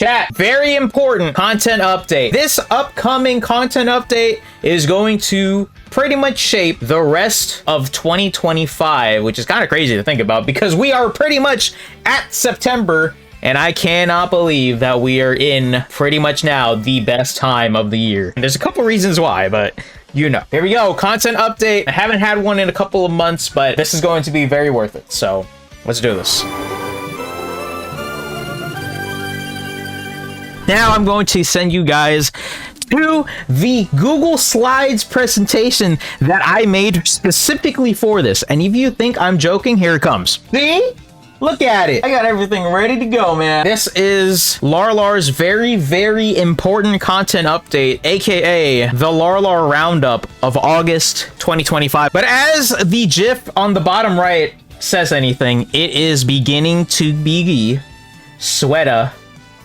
Chat, very important content update. This upcoming content update is going to pretty much shape the rest of 2025, which is kind of crazy to think about because we are pretty much at September. And I cannot believe that we are in pretty much now the best time of the year. And there's a couple reasons why, but you know. Here we go, content update. I haven't had one in a couple of months, but this is going to be very worth it. So let's do this. Now I'm going to send you guys to the Google Slides presentation that I made specifically for this. And if you think I'm joking, here it comes. See? Look at it. I got everything ready to go, man. This is LARLar's very, very important content update, aka the LARLar Roundup of August 2025. But as the GIF on the bottom right says anything, it is beginning to be sweater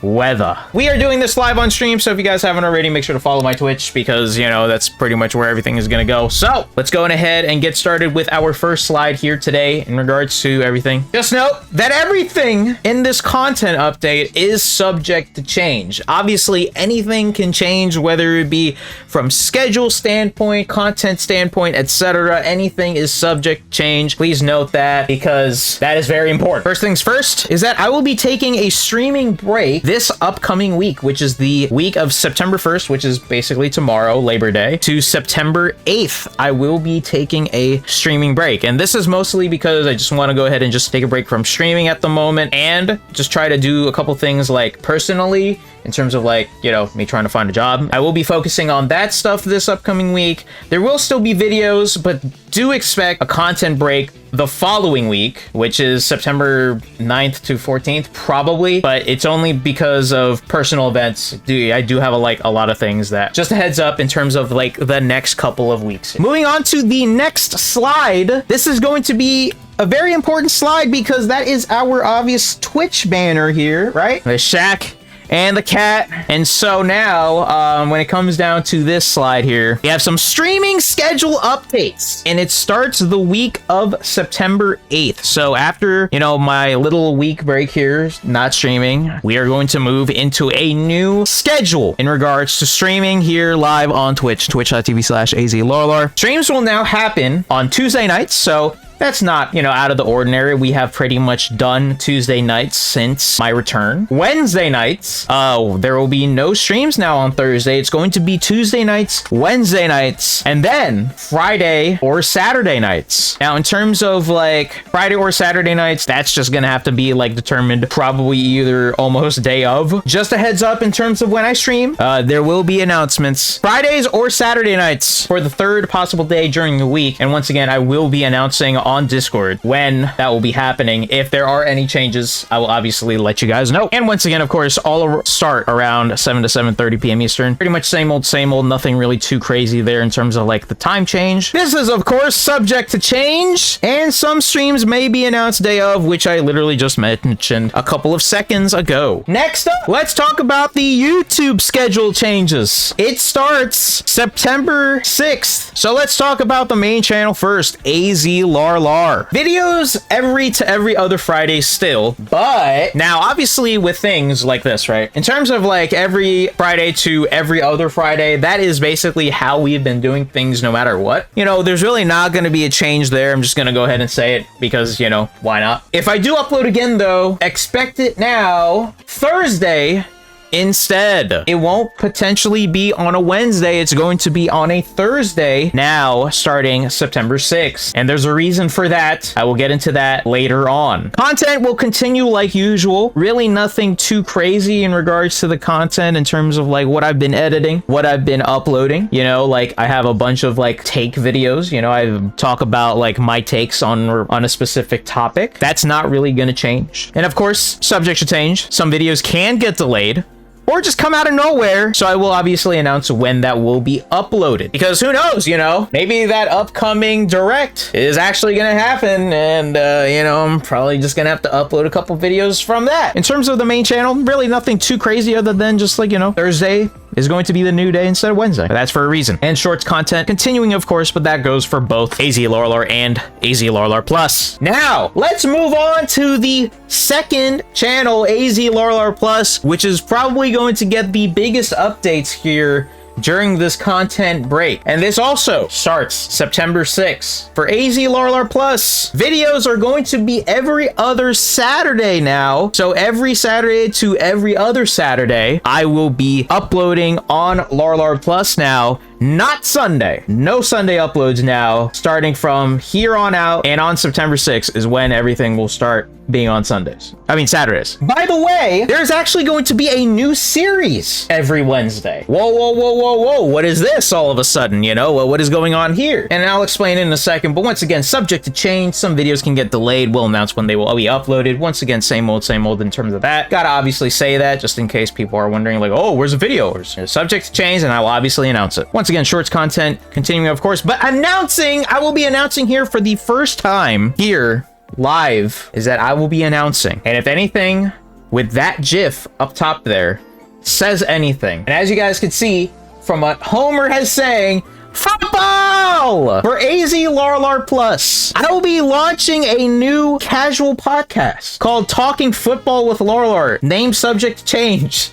weather. We are doing this live on stream, so if you guys haven't already, make sure to follow my Twitch because, you know, that's pretty much where everything is going to go. So let's go ahead and get started with our first slide here today in regards to everything. Just note that everything in this content update is subject to change. Obviously, anything can change, whether it be from schedule standpoint, content standpoint, etc. Anything is subject to change. Please note that because that is very important. First things first is that I will be taking a streaming break this upcoming week, which is the week of September 1st, which is basically tomorrow, Labor Day, to September 8th. I will be taking a streaming break. And this is mostly because I just want to go ahead and just take a break from streaming at the moment and just try to do a couple things like personally in terms of like, you know, me trying to find a job. I will be focusing on that stuff this upcoming week. There will still be videos, but do expect a content break the following week, which is September 9th to 14th, probably, but it's only because of personal events. I do have a lot of things that, just a heads up in terms of like the next couple of weeks. Moving on to the next slide. This is going to be a very important slide because that is our obvious Twitch banner here, right? The Shaq and the cat. And so now when it comes down to this slide here, we have some streaming schedule updates, and it starts the week of September 8th. So after, you know, my little week break here, not streaming, we are going to move into a new schedule in regards to streaming here live on Twitch, twitch.tv/AZLarlar. Streams will now happen on Tuesday nights, so that's not, you know, out of the ordinary. We have pretty much done Tuesday nights since my return. Wednesday nights, there will be no streams now on Thursday. It's going to be Tuesday nights, Wednesday nights, and then Friday or Saturday nights. Now, in terms of like Friday or Saturday nights, that's just gonna have to be like determined probably either almost day of. Just a heads up in terms of when I stream, there will be announcements Fridays or Saturday nights for the third possible day during the week. And once again, I will be announcing on Discord when that will be happening. If there are any changes, I will obviously let you guys know. And once again, of course, all start around 7 to 7:30 p.m. Eastern. Pretty much same old, nothing really too crazy there in terms of like the time change. This is, of course, subject to change, and some streams may be announced day of, which I literally just mentioned a couple of seconds ago. Next up, let's talk about the YouTube schedule changes. It starts September 6th. So let's talk about the main channel first, AZLarlar. Videos every other Friday still, but now obviously with things like this, right? In terms of like every Friday to every other Friday, that is basically how we've been doing things no matter what. You know, there's really not going to be a change there. I'm just going to go ahead and say it because, you know, why not? If I do upload again though, expect it now Thursday instead. It won't potentially be on a Wednesday. It's going to be on a Thursday now starting September 6th. And there's a reason for that. I will get into that later on. Content will continue like usual. Really nothing too crazy in regards to the content in terms of like what I've been editing, what I've been uploading. You know, like I have a bunch of like take videos. You know, I talk about like my takes on a specific topic. That's not really going to change. And of course, subject to change. Some videos can get delayed or just come out of nowhere. So I will obviously announce when that will be uploaded, because who knows, you know, maybe that upcoming direct is actually gonna happen, and you know, I'm probably just gonna have to upload a couple videos from that. In terms of the main channel, really nothing too crazy other than just like, you know, Thursday is going to be the new day instead of Wednesday. That's for a reason. And shorts content continuing, of course, but that goes for both AZLarlar and AZLarlar Plus. Now, let's move on to the second channel, AZLarlar Plus, which is probably going to get the biggest updates here during this content break. And this also starts September 6th. For AZLarlar Plus, videos are going to be every other Saturday now. So every Saturday to every other Saturday, I will be uploading on Larlar Plus now. Not Sunday. No Sunday uploads now. Starting from here on out, and on September 6th is when everything will start being on Sundays. I mean, Saturdays. By the way, there's actually going to be a new series every Wednesday. Whoa, whoa, whoa, whoa, whoa. What is this all of a sudden? You know, what is going on here? And I'll explain in a second, but once again, subject to change. Some videos can get delayed. We'll announce when they will be uploaded. Once again, same old in terms of that. Gotta obviously say that just in case people are wondering like, oh, where's the video? It's subject to change, and I will obviously announce it. Once again, shorts content continuing, of course, but I will be announcing here for the first time here live is that I will be announcing. And if anything with that GIF up top there says anything, and as you guys can see from what Homer has saying, football for AZLarlar Plus, I will be launching a new casual podcast called Talking Football with Larlar. Name subject change.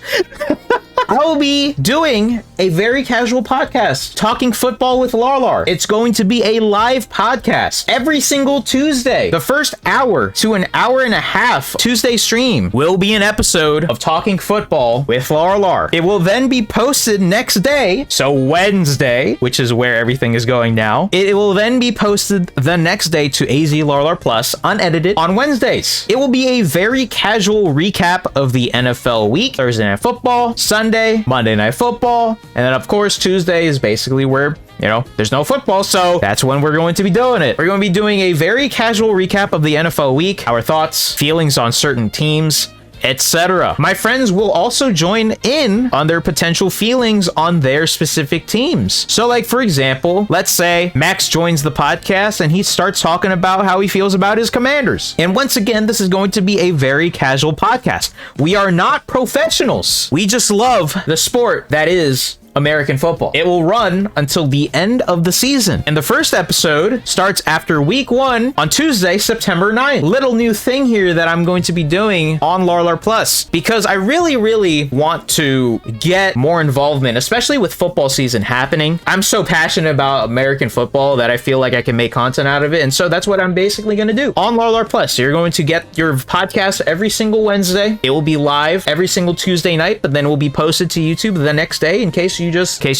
I will be doing a very casual podcast, Talking Football with Larlar. It's going to be a live podcast every single Tuesday. The first hour to an hour and a half Tuesday stream will be an episode of Talking Football with Larlar. It will then be posted next day, so Wednesday, which is where everything is going now. It will then be posted the next day to AZLarlar Plus, unedited, on Wednesdays. It will be a very casual recap of the NFL week, Thursday Night Football, Sunday, Monday Night Football, and then of course Tuesday is basically where, you know, there's no football, so that's when we're going to be doing it. We're going to be doing a very casual recap of the NFL week, our thoughts, feelings on certain teams, etc. My friends will also join in on their potential feelings on their specific teams. So like, for example, let's say Max joins the podcast and he starts talking about how he feels about his Commanders. And once again, this is going to be a very casual podcast. We are not professionals. We just love the sport that is American football. It will run until the end of the season. And the first episode starts after week 1 on Tuesday, September 9th. Little new thing here that I'm going to be doing on Larlar Plus, because I really want to get more involvement, especially with football season happening. I'm so passionate about American football that I feel like I can make content out of it. And so that's what I'm basically going to do on Larlar Plus. So you're going to get your podcast every single Wednesday. It will be live every single Tuesday night, but then it will be posted to YouTube the next day in case you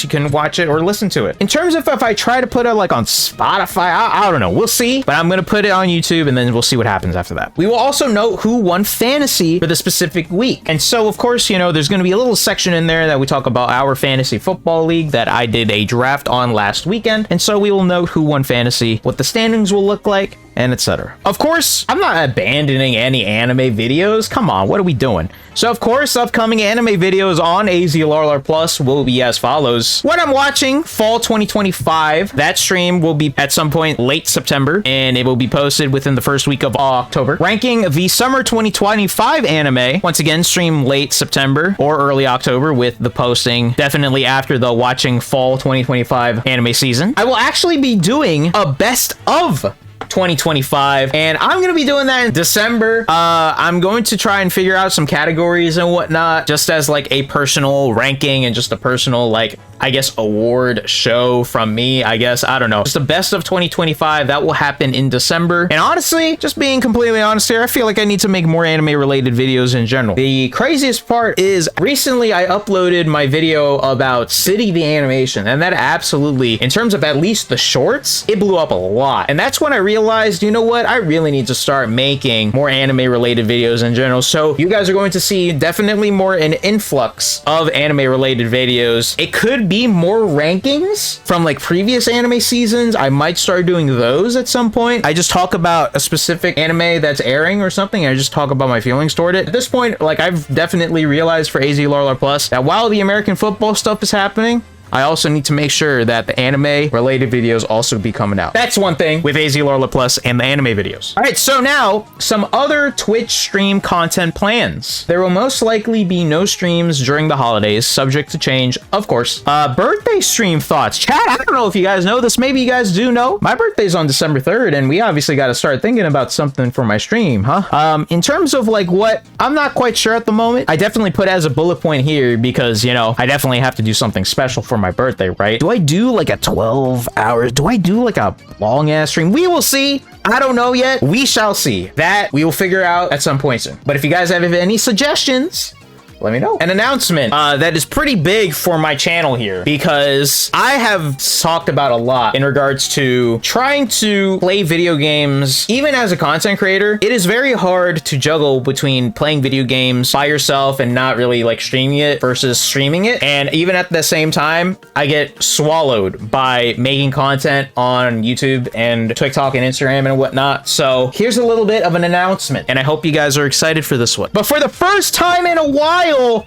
can watch it or listen to it. In terms of if I try to put it like on Spotify, I don't know, we'll see, but I'm gonna put it on YouTube and then we'll see what happens after that. We will also note who won fantasy for the specific week, and so of course, you know, there's gonna be a little section in there that we talk about our fantasy football league that I did a draft on last weekend, and so we will note who won fantasy, what the standings will look like, and etc. Of course, I'm not abandoning any anime videos. Come on, what are we doing? So of course, upcoming anime videos on AZLarlar Plus will be as follows. What I'm watching, fall 2025. That stream will be at some point late September, and it will be posted within the first week of October. Ranking the summer 2025 anime, once again, stream late September or early October, with the posting definitely after the watching fall 2025 anime season. I will actually be doing a best of 2025, and I'm gonna be doing that in December. I'm going to try and figure out some categories and whatnot, just as like a personal ranking and just a personal, like, I guess, award show from me, I guess. I don't know. It's the best of 2025. That will happen in December. And honestly, just being completely honest here, I feel like I need to make more anime related videos in general. The craziest part is recently I uploaded my video about City the Animation, and that absolutely, in terms of at least the shorts, it blew up a lot. And that's when I realized, you know what, I really need to start making more anime related videos in general. So you guys are going to see definitely more an influx of anime related videos. It could be more rankings from like previous anime seasons. I might start doing those at some point. I just talk about a specific anime that's airing or something, and I just talk about my feelings toward it. At this point, like, I've definitely realized for AZLarlar Plus that while the American football stuff is happening, I also need to make sure that the anime related videos also be coming out. That's one thing with AZLarlar Plus and the anime videos. All right, so now some other Twitch stream content plans. There will most likely be no streams during the holidays, subject to change, of course. Birthday stream thoughts. Chat, I don't know if you guys know this. Maybe you guys do know. My birthday's on December 3rd, and we obviously got to start thinking about something for my stream, huh? In terms of like what, I'm not quite sure at the moment. I definitely put as a bullet point here because, you know, I definitely have to do something special for my birthday, right? Do I do like a 12 hours? Do I do like a long ass stream? We will see. I don't know yet. We shall see. That we will figure out at some point soon. But if you guys have any suggestions, let me know. An announcement that is pretty big for my channel here, because I have talked about a lot in regards to trying to play video games. Even as a content creator, it is very hard to juggle between playing video games by yourself and not really like streaming it versus streaming it. And even at the same time, I get swallowed by making content on YouTube and TikTok and Instagram and whatnot. So here's a little bit of an announcement, and I hope you guys are excited for this one. But for the first time in a while, what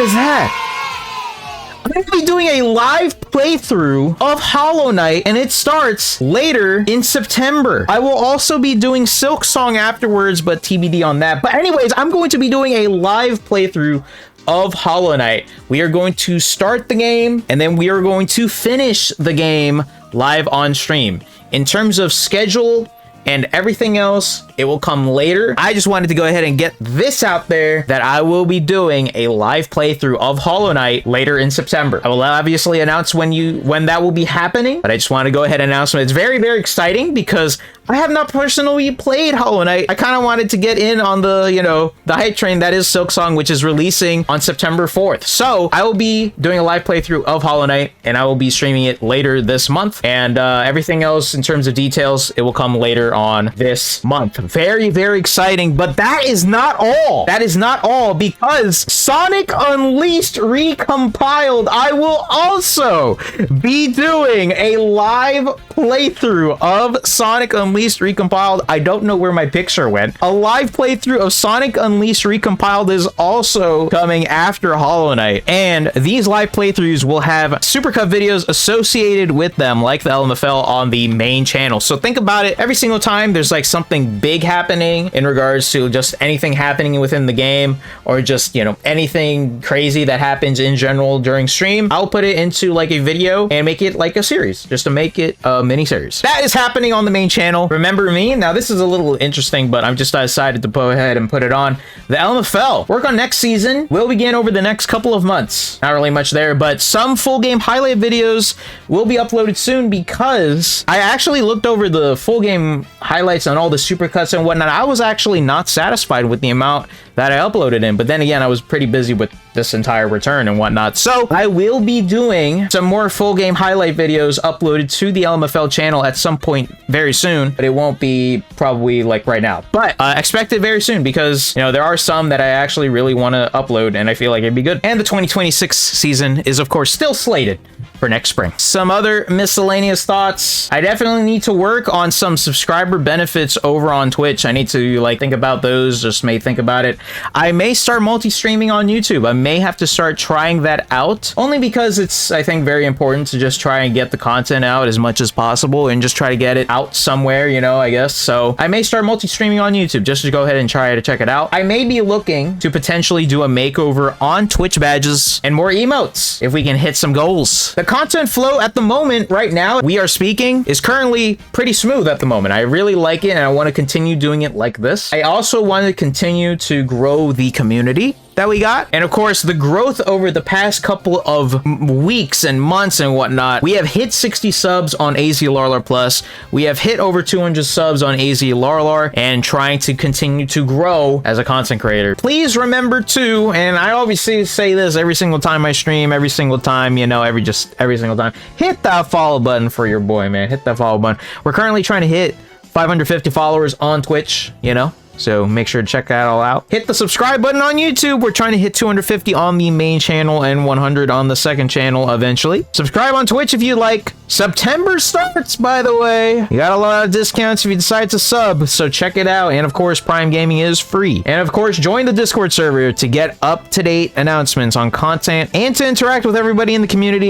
is that? I'm going to be doing a live playthrough of Hollow Knight, and it starts later in September. I will also be doing Silk Song afterwards, but TBD on that. But anyways, I'm going to be doing a live playthrough of Hollow Knight. We are going to start the game, and then we are going to finish the game live on stream. In terms of schedule and everything else, it will come later. I just wanted to go ahead and get this out there that I will be doing a live playthrough of Hollow Knight later in September. I will obviously announce when that will be happening, but I just want to go ahead and announce it. It's very, very exciting because I have not personally played Hollow Knight. I kind of wanted to get in on the, you know, the hype train that is Silk Song, which is releasing on September 4th. So I will be doing a live playthrough of Hollow Knight, and I will be streaming it later this month. And everything else in terms of details, it will come later on this month. Very, very exciting, but that is not all. That is not all, because Sonic Unleashed Recompiled, I will also be doing a live playthrough of Sonic Unleashed Recompiled. I don't know where my picture went. A live playthrough of Sonic Unleashed Recompiled is also coming after Hollow Knight, and these live playthroughs will have supercut videos associated with them, like the LMFL on the main channel. So think about it. Every single time there's like something big happening in regards to just anything happening within the game, or just, you know, anything crazy that happens in general during stream, I'll put it into like a video and make it like a series, just to make it a mini series. That is happening on the main channel. Remember me? Now this is a little interesting, but I'm just decided to go ahead and put it on. The LMFL work on next season will begin over the next couple of months. Not really much there, but some full game highlight videos will be uploaded soon, because I actually looked over the full game highlights on all the supercuts and whatnot. I was actually not satisfied with the amount that I uploaded in, but then again, I was pretty busy with this entire return and whatnot. So I will be doing some more full game highlight videos uploaded to the LMFL channel at some point very soon, but it won't be probably like right now, but expect it very soon, because, you know, there are some that I actually really want to upload and I feel like it'd be good. And the 2026 season is of course still slated for next spring. Some other miscellaneous thoughts. I definitely need to work on some subscriber benefits over on Twitch. I need to like think about those, just may think about it. I may start multi-streaming on YouTube. I may have to start trying that out, only because it's, I think, very important to just try and get the content out as much as possible and just try to get it out somewhere, you know, I guess. So I may start multi-streaming on YouTube just to go ahead and try to check it out. I may be looking to potentially do a makeover on Twitch badges and more emotes if we can hit some goals. The content flow at the moment, right now, we are speaking, is currently pretty smooth at the moment. I really like it, and I want to continue doing it like this. I also want to continue to grow the community that we got, and of course the growth over the past couple of weeks and months and whatnot. We have hit 60 subs on AZLarlar Plus. We have hit over 200 subs on AZLarlar, and trying to continue to grow as a content creator. Please remember to, and I obviously say this every single time I stream, every single time, you know, every single time, hit that follow button for your boy, man. Hit that follow button. We're currently trying to hit 550 followers on Twitch, you know. So make sure to check that all out. Hit the subscribe button on YouTube. We're trying to hit 250 on the main channel and 100 on the second channel eventually. Subscribe on Twitch if you like. September starts, by the way. You got a lot of discounts if you decide to sub, so check it out. And of course, Prime Gaming is free. And of course, join the Discord server to get up-to-date announcements on content and to interact with everybody in the community.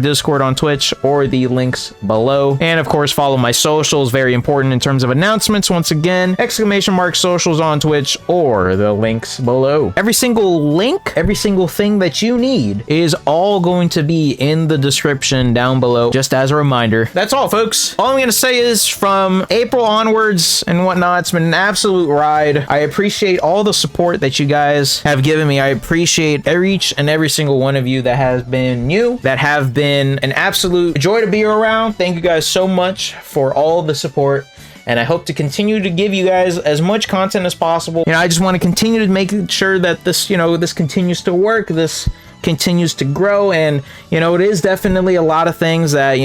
!Discord on Twitch or the links below. And of course, follow my socials. Very important in terms of announcements. Once again, !Socials on Twitch or the links below. Every single link, every single thing that you need is all going to be in the description down below, just as a reminder. That's all, folks. All I'm going to say is from April onwards and whatnot, it's been an absolute ride. I appreciate all the support that you guys have given me. I appreciate each and every single one of you that has been new, that have been an absolute joy to be around. Thank you guys so much for all the support. And I hope to continue to give you guys as much content as possible. I just want to continue to make sure that this, this continues to work, this continues to grow. And, it is definitely a lot of things that,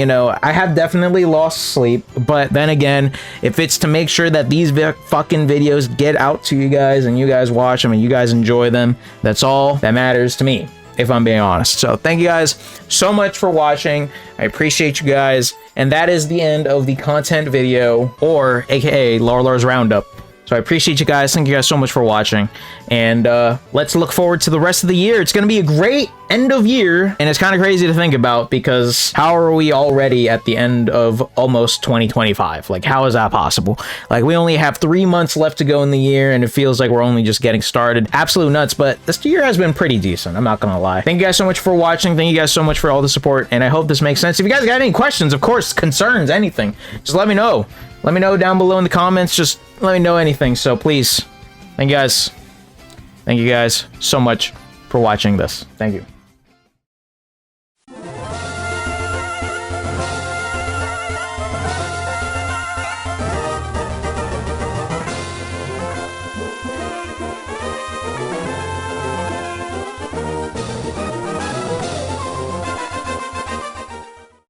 I have definitely lost sleep. But then again, if it's to make sure that these fucking videos get out to you guys and you guys watch them and you guys enjoy them, that's all that matters to me, if I'm being honest. So thank you guys so much for watching. I appreciate you guys. And that is the end of the content video, or aka LarLar's Roundup. So I appreciate you guys. Thank you guys so much for watching. And let's look forward to the rest of the year. It's going to be a great end of year. And it's kind of crazy to think about, because how are we already at the end of almost 2025? Like, how is that possible? Like, we only have 3 months left to go in the year, and it feels like we're only just getting started. Absolute nuts. But this year has been pretty decent. I'm not going to lie. Thank you guys so much for watching. Thank you guys so much for all the support. And I hope this makes sense. If you guys got any questions, of course, concerns, anything, just let me know. Let me know down below in the comments. Just let me know anything. So please, thank you guys so much for watching this. Thank you.